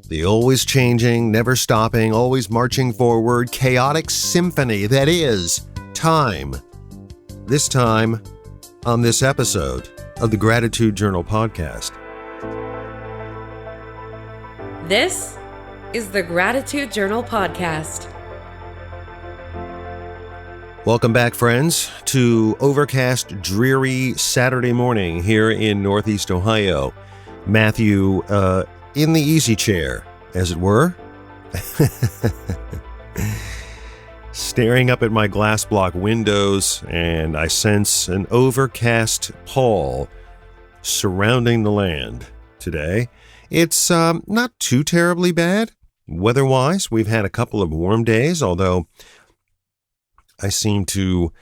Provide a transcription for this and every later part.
The always changing, never stopping, always marching forward, chaotic symphony that is time. This time, on this episode of the Gratitude Journal podcast. This is the Gratitude Journal podcast. Welcome back, friends, to overcast, dreary Saturday morning here in Northeast Ohio. Matthew, in the easy chair, as it were, staring up at my glass block windows, and I sense an overcast pall surrounding the land today. It's not too terribly bad weather-wise. We've had a couple of warm days, although I seem to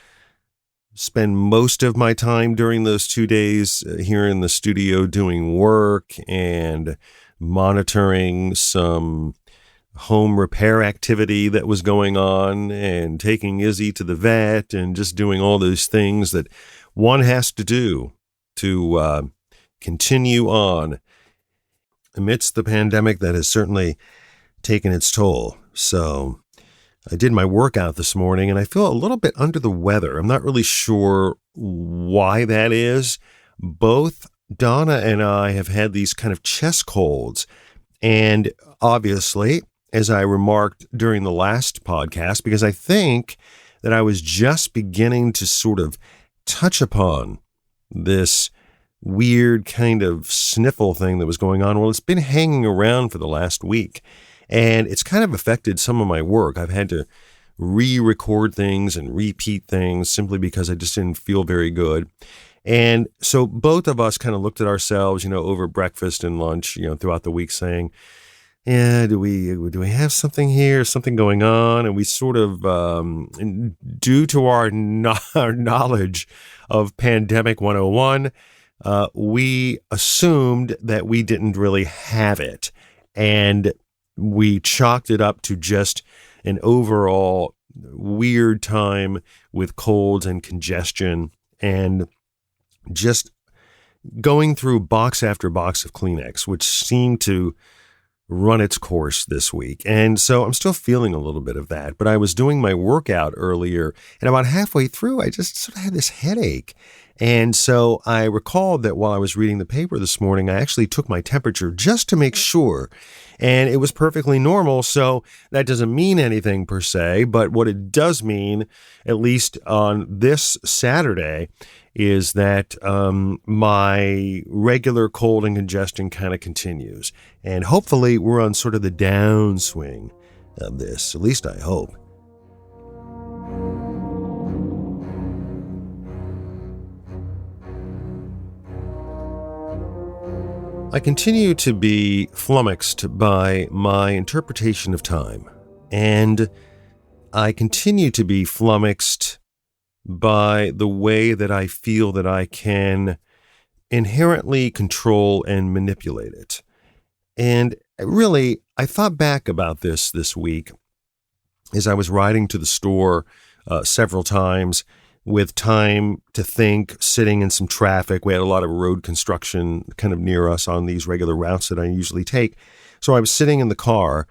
spend most of my time during those 2 days here in the studio doing work and monitoring some home repair activity that was going on and taking Izzy to the vet and just doing all those things that one has to do to continue on amidst the pandemic that has certainly taken its toll. So I did my workout this morning and I feel a little bit under the weather. I'm not really sure why that is. Both Donna and I have had these kind of chest colds. And obviously, as I remarked during the last podcast, because I think that I was just beginning to sort of touch upon this weird kind of sniffle thing that was going on. Well, it's been hanging around for the last week. And it's kind of affected some of my work. I've had to re-record things and repeat things simply because I just didn't feel very good. And so both of us kind of looked at ourselves, over breakfast and lunch, throughout the week saying, yeah, do we have something here, something going on? And we sort of, due to our knowledge of Pandemic 101, we assumed that we didn't really have it. And we chalked it up to just an overall weird time with colds and congestion and just going through box after box of Kleenex, which seemed to run its course this week. And so I'm still feeling a little bit of that, but I was doing my workout earlier and about halfway through, I just sort of had this headache. And so I recalled that while I was reading the paper this morning, I actually took my temperature just to make sure. And it was perfectly normal. So that doesn't mean anything per se. But what it does mean, at least on this Saturday, is that my regular cold and congestion kind of continues. And hopefully we're on sort of the downswing of this. At least I hope. I continue to be flummoxed by my interpretation of time, and I continue to be flummoxed by the way that I feel that I can inherently control and manipulate it. And really, I thought back about this week as I was riding to the store several times with time to think, sitting in some traffic. We had a lot of road construction kind of near us on these regular routes that I usually take. So I was sitting in the car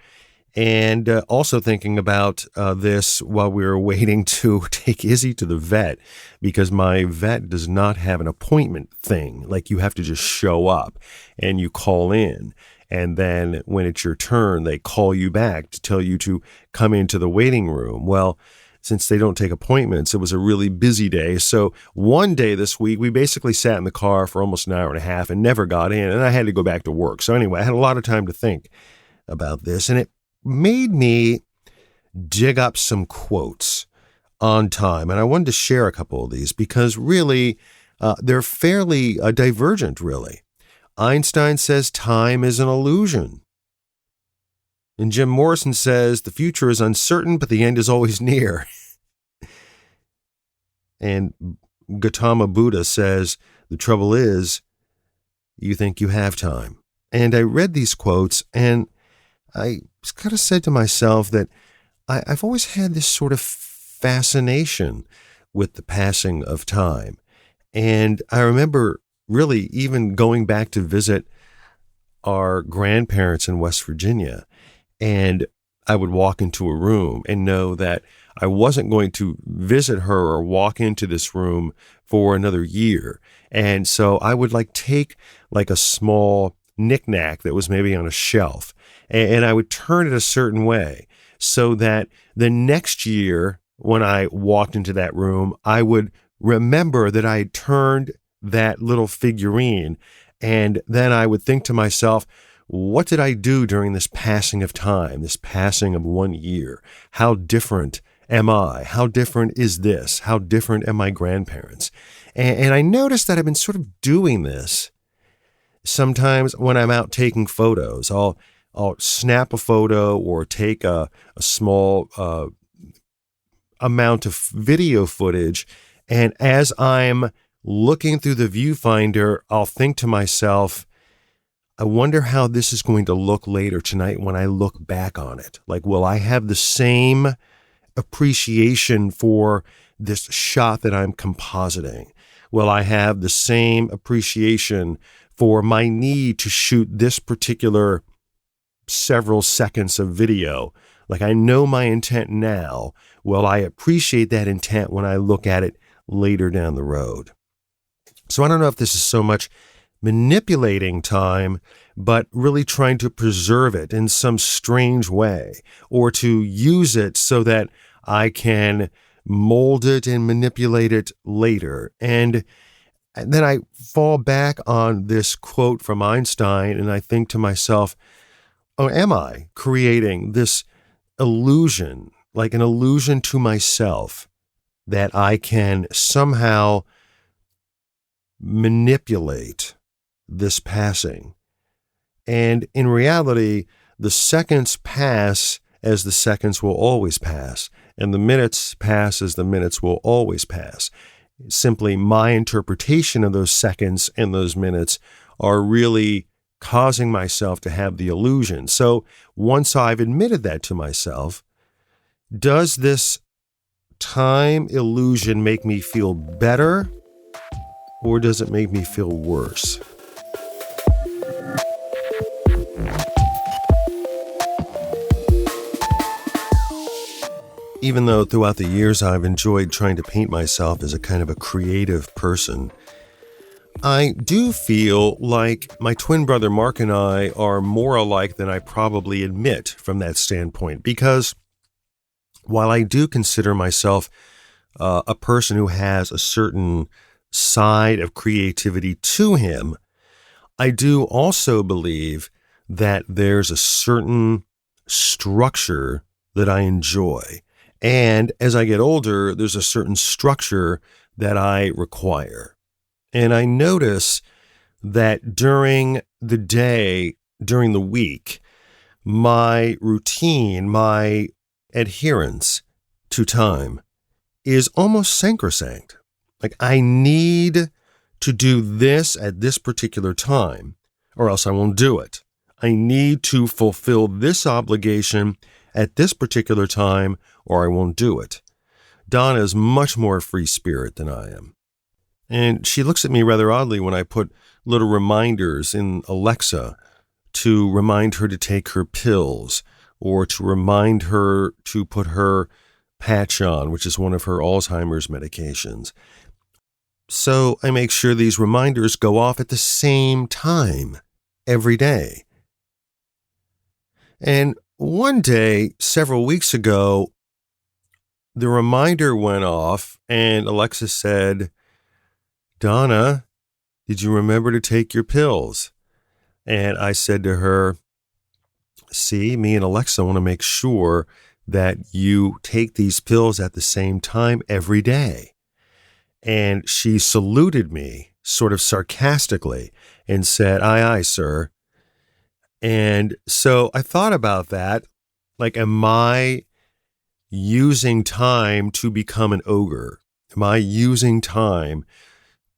and also thinking about this while we were waiting to take Izzy to the vet, because my vet does not have an appointment thing. Like you have to just show up and you call in. And then when it's your turn, they call you back to tell you to come into the waiting room. Well, since they don't take appointments, it was a really busy day. So one day this week, we basically sat in the car for almost an hour and a half and never got in. And I had to go back to work. So anyway, I had a lot of time to think about this. And it made me dig up some quotes on time. And I wanted to share a couple of these because really, they're fairly divergent, really. Einstein says time is an illusion. And Jim Morrison says the future is uncertain, but the end is always near. And Gautama Buddha says the trouble is you think you have time. And I read these quotes and I kind of said to myself that I've always had this sort of fascination with the passing of time. And I remember really even going back to visit our grandparents in West Virginia, and I would walk into a room and know that I wasn't going to visit her or walk into this room for another year. And so I would take a small knickknack that was maybe on a shelf, and I would turn it a certain way so that the next year when I walked into that room, I would remember that I had turned that little figurine. And then I would think to myself, what did I do during this passing of time, this passing of 1 year? How different am I? How different is this? How different am my grandparents? And I noticed that I've been sort of doing this sometimes when I'm out taking photos. I'll snap a photo or take a small amount of video footage, and as I'm looking through the viewfinder, I'll think to myself, I wonder how this is going to look later tonight when I look back on it. Will I have the same appreciation for this shot that I'm compositing? Will I have the same appreciation for my need to shoot this particular several seconds of video? I know my intent now. Will I appreciate that intent when I look at it later down the road? So I don't know if this is so much manipulating time, but really trying to preserve it in some strange way, or to use it so that I can mold it and manipulate it later. And then I fall back on this quote from Einstein, and I think to myself, oh, am I creating this illusion, like an illusion to myself, that I can somehow manipulate this passing? And in reality, the seconds pass as the seconds will always pass, and the minutes pass as the minutes will always pass. Simply my interpretation of those seconds and those minutes are really causing myself to have the illusion. So once I've admitted that to myself, does this time illusion make me feel better, or does it make me feel worse? Even though throughout the years I've enjoyed trying to paint myself as a kind of a creative person, I do feel like my twin brother Mark and I are more alike than I probably admit from that standpoint, because while I do consider myself a person who has a certain side of creativity to him, I do also believe that there's a certain structure that I enjoy. And as I get older, there's a certain structure that I require. And I notice that during the day, during the week, my routine, my adherence to time is almost sacrosanct. I need to do this at this particular time, or else I won't do it. I need to fulfill this obligation at this particular time, or I won't do it. Donna is much more free spirit than I am. And she looks at me rather oddly when I put little reminders in Alexa to remind her to take her pills, or to remind her to put her patch on, which is one of her Alzheimer's medications. So I make sure these reminders go off at the same time every day. And one day, several weeks ago, the reminder went off and Alexa said, "Donna, did you remember to take your pills?" And I said to her, "See, me and Alexa want to make sure that you take these pills at the same time every day." And she saluted me sort of sarcastically and said, "Aye, aye, sir." And so I thought about that. Am I using time to become an ogre? Am I using time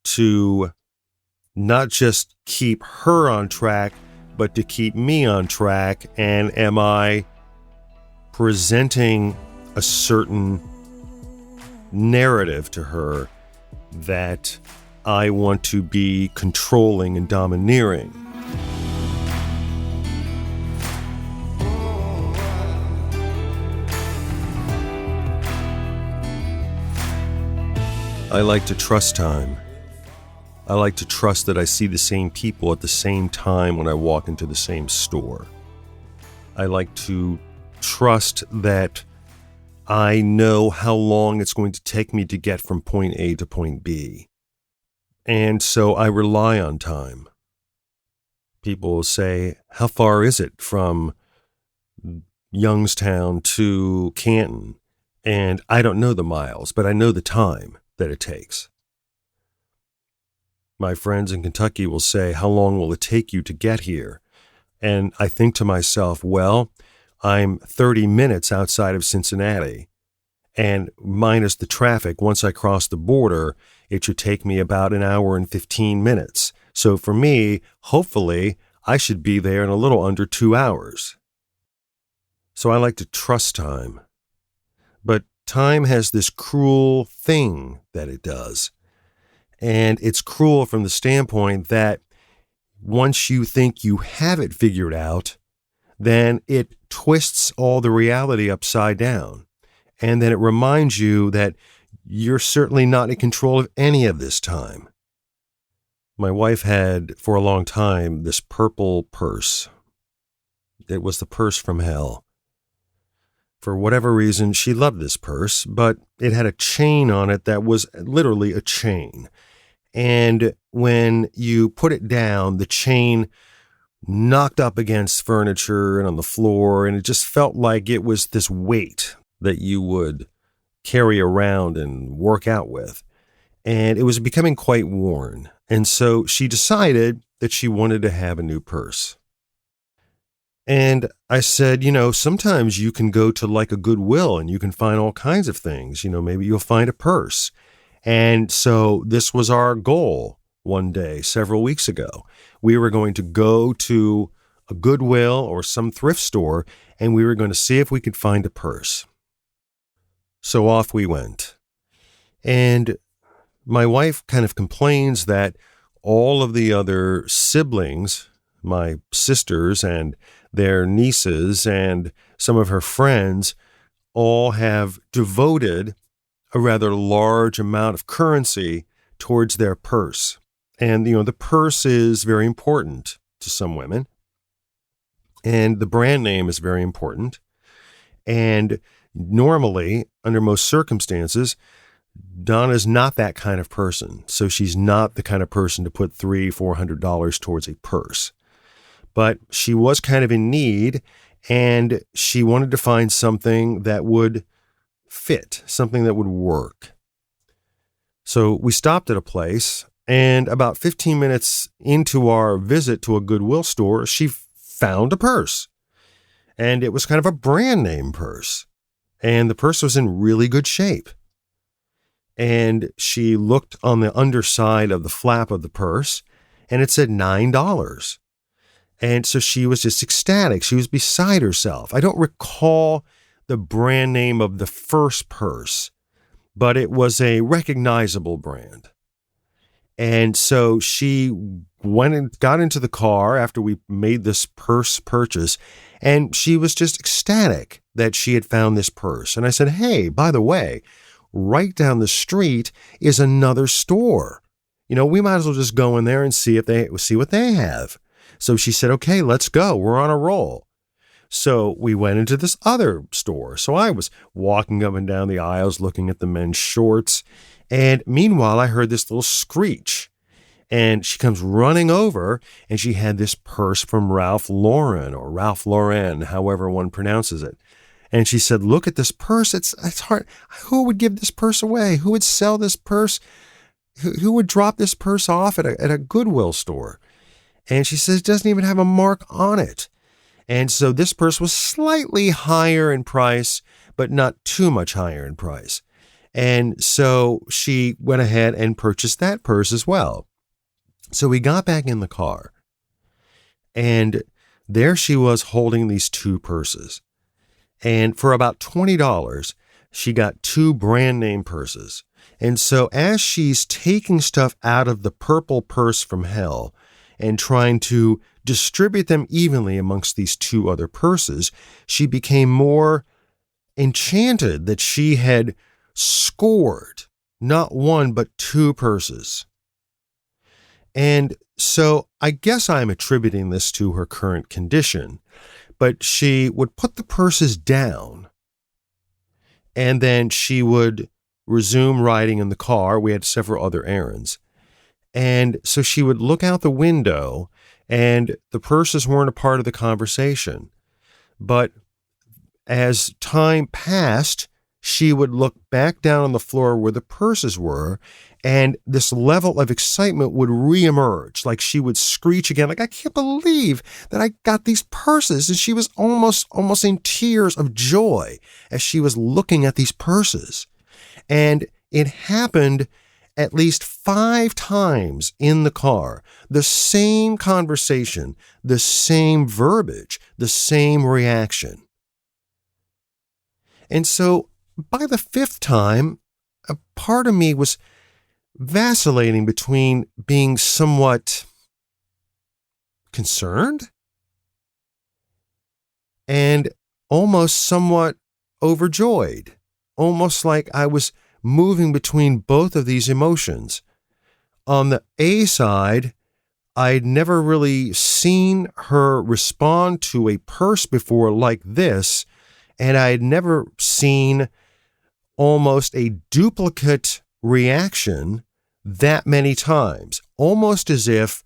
to not just keep her on track, but to keep me on track? And am I presenting a certain narrative to her that I want to be controlling and domineering? I like to trust time. I like to trust that I see the same people at the same time when I walk into the same store. I like to trust that I know how long it's going to take me to get from point A to point B. And so I rely on time. People will say, how far is it from Youngstown to Canton? And I don't know the miles, but I know the time that it takes. My friends in Kentucky will say, how long will it take you to get here? And I think to myself, well, I'm 30 minutes outside of Cincinnati, and minus the traffic, once I cross the border, it should take me about an hour and 15 minutes. So for me, hopefully, I should be there in a little under 2 hours. So I like to trust time. But time has this cruel thing that it does. And it's cruel from the standpoint that once you think you have it figured out, then it twists all the reality upside down. And then it reminds you that you're certainly not in control of any of this time. My wife had, for a long time, this purple purse. It was the purse from hell. For whatever reason, she loved this purse, but it had a chain on it that was literally a chain. And when you put it down, the chain knocked up against furniture and on the floor, and it just felt like it was this weight that you would carry around and work out with. And it was becoming quite worn. And so she decided that she wanted to have a new purse. And I said, sometimes you can go to like a Goodwill and you can find all kinds of things. Maybe you'll find a purse. And so this was our goal one day, several weeks ago. We were going to go to a Goodwill or some thrift store, and we were going to see if we could find a purse. So off we went. And my wife kind of complains that all of the other siblings, my sisters and their nieces and some of her friends, all have devoted a rather large amount of currency towards their purse. And, the purse is very important to some women. And the brand name is very important. And normally, under most circumstances, Donna's not that kind of person. So she's not the kind of person to put $300-400 towards a purse. But she was kind of in need, and she wanted to find something that would fit, something that would work. So we stopped at a place, and about 15 minutes into our visit to a Goodwill store, she found a purse. And it was kind of a brand name purse. And the purse was in really good shape. And she looked on the underside of the flap of the purse, and it said $9. And so she was just ecstatic. She was beside herself. I don't recall the brand name of the first purse, but it was a recognizable brand. And so she went and got into the car after we made this purse purchase, and she was just ecstatic that she had found this purse. And I said, hey, by the way, right down the street is another store. We might as well just go in there and see what they have. So she said, okay, let's go. We're on a roll. So we went into this other store. So I was walking up and down the aisles looking at the men's shorts. And meanwhile, I heard this little screech. And she comes running over, and she had this purse from Ralph Lauren, or Ralph Lauren, however one pronounces it. And she said, look at this purse. It's hard. Who would give this purse away? Who would sell this purse? Who would drop this purse off at a Goodwill store? And she says, it doesn't even have a mark on it. And so this purse was slightly higher in price, but not too much higher in price. And so she went ahead and purchased that purse as well. So we got back in the car, and there she was holding these two purses. And for about $20, she got two brand name purses. And so as she's taking stuff out of the purple purse from hell and trying to distribute them evenly amongst these two other purses, she became more enchanted that she had scored not one, but two purses. And so I guess I'm attributing this to her current condition, but she would put the purses down and then she would resume riding in the car. We had several other errands. And so she would look out the window and the purses weren't a part of the conversation. But as time passed, she would look back down on the floor where the purses were, and this level of excitement would reemerge. Like she would screech again, like, I can't believe that I got these purses. And she was almost in tears of joy as she was looking at these purses. And it happened at least 5 times in the car. The same conversation, the same verbiage, the same reaction. And so by the 5th time, a part of me was vacillating between being somewhat concerned and almost somewhat overjoyed, almost like I was moving between both of these emotions. On the A side, I'd never really seen her respond to a purse before like this, and I had never seen almost a duplicate reaction that many times, almost as if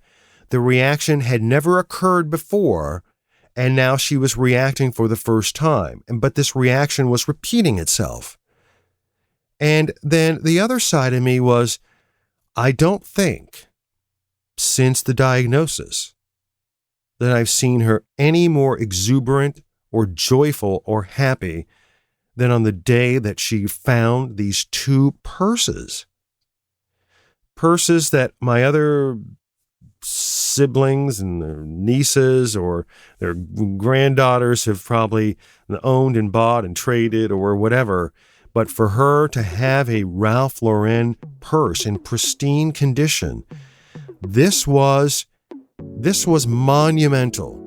the reaction had never occurred before, and now she was reacting for the first time. But this reaction was repeating itself. And then the other side of me was, I don't think, since the diagnosis, that I've seen her any more exuberant or joyful or happy than on the day that she found these 2 purses. Purses that my other siblings and their nieces or their granddaughters have probably owned and bought and traded or whatever. But for her to have a Ralph Lauren purse in pristine condition, this was monumental.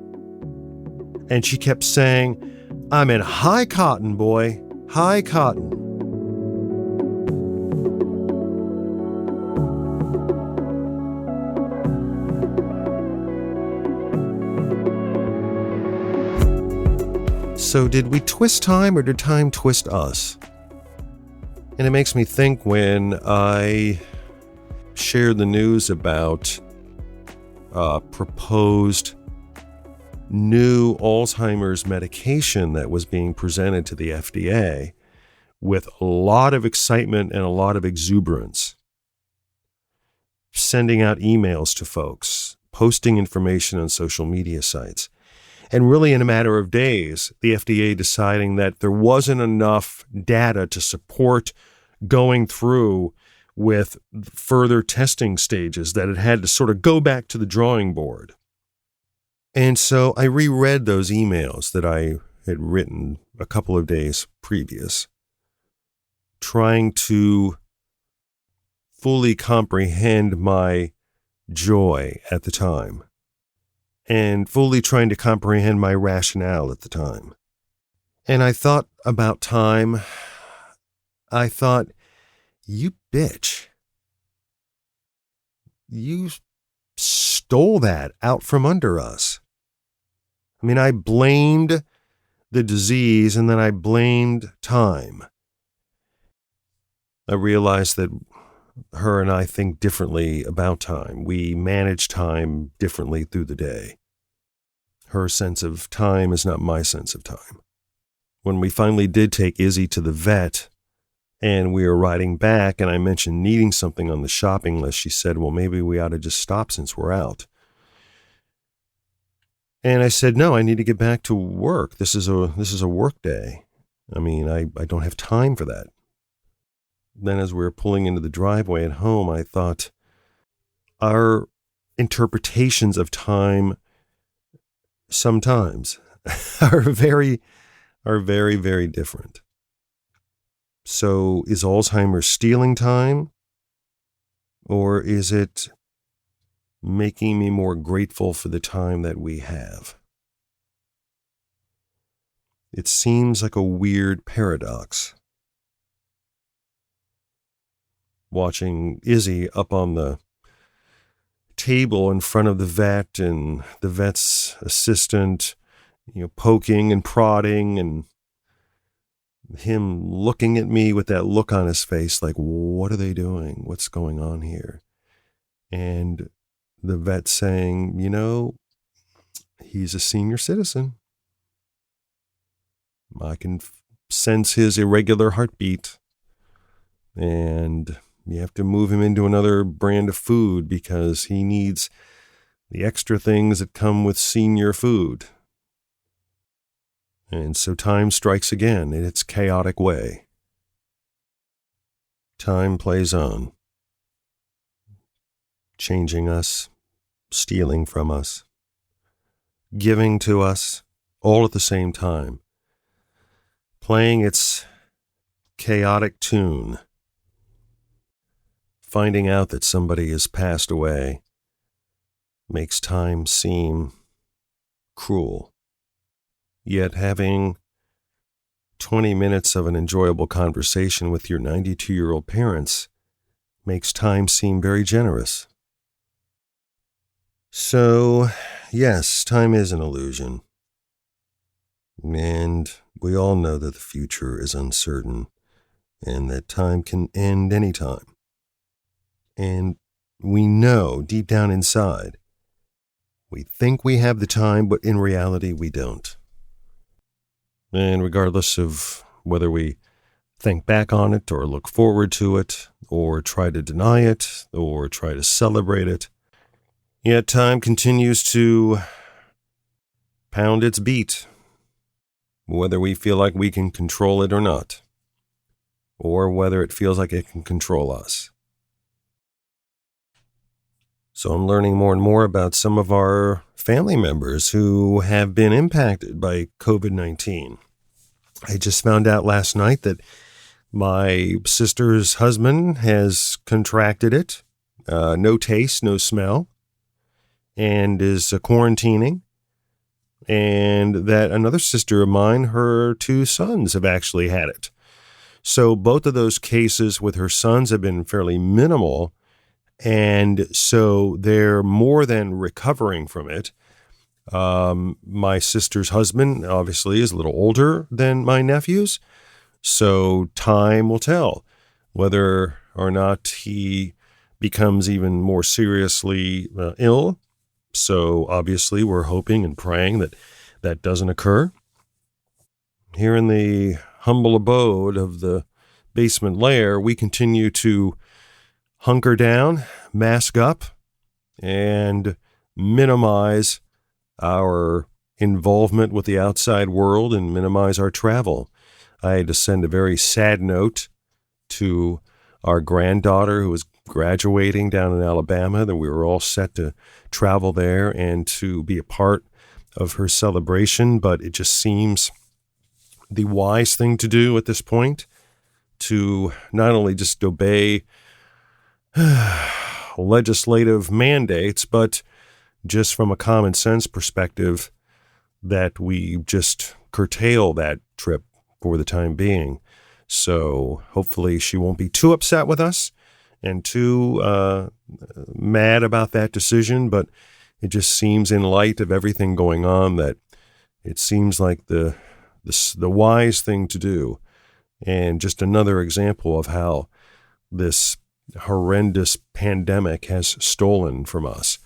And she kept saying, I'm in high cotton, boy, high cotton. So did we twist time or did time twist us? And it makes me think when I shared the news about proposed new Alzheimer's medication that was being presented to the FDA with a lot of excitement and a lot of exuberance, sending out emails to folks, posting information on social media sites. And really in a matter of days, the FDA deciding that there wasn't enough data to support going through with further testing stages, that it had to sort of go back to the drawing board. And so I reread those emails that I had written a couple of days previous, trying to fully comprehend my joy at the time and fully trying to comprehend my rationale at the time. And I thought about time. I thought, you bitch. You stole that out from under us. I mean, I blamed the disease and then I blamed time. I realized that her and I think differently about time. We manage time differently through the day. Her sense of time is not my sense of time. When we finally did take Izzy to the vet and we were riding back and I mentioned needing something on the shopping list, she said, well, maybe we ought to just stop since we're out. And I said, no, I need to get back to work. This is a work day. I mean, I don't have time for that. Then as we were pulling into the driveway at home, I thought our interpretations of time sometimes are very, very different. So is Alzheimer stealing time, or is it making me more grateful for the time that we have? It seems like a weird paradox. watching Izzy up on the table in front of the vet and the vet's assistant, poking and prodding, and him looking at me with that look on his face like, what are they doing? What's going on here? And the vet saying, he's a senior citizen. I can sense his irregular heartbeat, and you have to move him into another brand of food because he needs the extra things that come with senior food. And so time strikes again in its chaotic way. Time plays on, changing us, stealing from us, giving to us, all at the same time, playing its chaotic tune. Finding out that somebody has passed away makes time seem cruel. Yet having 20 minutes of an enjoyable conversation with your 92-year-old parents makes time seem very generous. So, yes, time is an illusion. And we all know that the future is uncertain and that time can end any time. And we know deep down inside, we think we have the time, but in reality we don't. And regardless of whether we think back on it or look forward to it or try to deny it or try to celebrate it, yet time continues to pound its beat, whether we feel like we can control it or not, or whether it feels like it can control us. So I'm learning more and more about some of our family members who have been impacted by COVID-19. I just found out last night that my sister's husband has contracted it, no taste, no smell, and is quarantining. And that another sister of mine, her 2 sons have actually had it. So both of those cases with her sons have been fairly minimal. And so they're more than recovering from it. My sister's husband obviously is a little older than my nephews. So time will tell whether or not he becomes even more seriously ill. So obviously we're hoping and praying that that doesn't occur. Here in the humble abode of the basement lair, we continue to hunker down, mask up, and minimize our involvement with the outside world and minimize our travel. I had to send a very sad note to our granddaughter who was graduating down in Alabama, that we were all set to travel there and to be a part of her celebration, but it just seems the wise thing to do at this point to not only just obey legislative mandates, but just from a common sense perspective, that we just curtail that trip for the time being. So hopefully she won't be too upset with us and too mad about that decision, but it just seems in light of everything going on that it seems like the wise thing to do. And just another example of how this horrendous pandemic has stolen from us.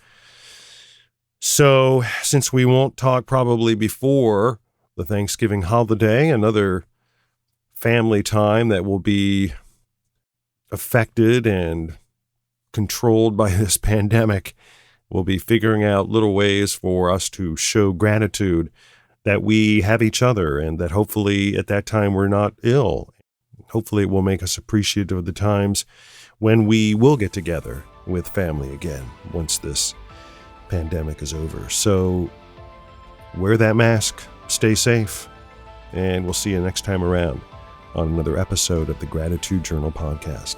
So since we won't talk probably before the Thanksgiving holiday, another family time that will be affected and controlled by this pandemic, we'll be figuring out little ways for us to show gratitude that we have each other and that hopefully at that time we're not ill. Hopefully it will make us appreciative of the times when we will get together with family again once this pandemic is over. So wear that mask, stay safe, and we'll see you next time around on another episode of the Gratitude Journal podcast.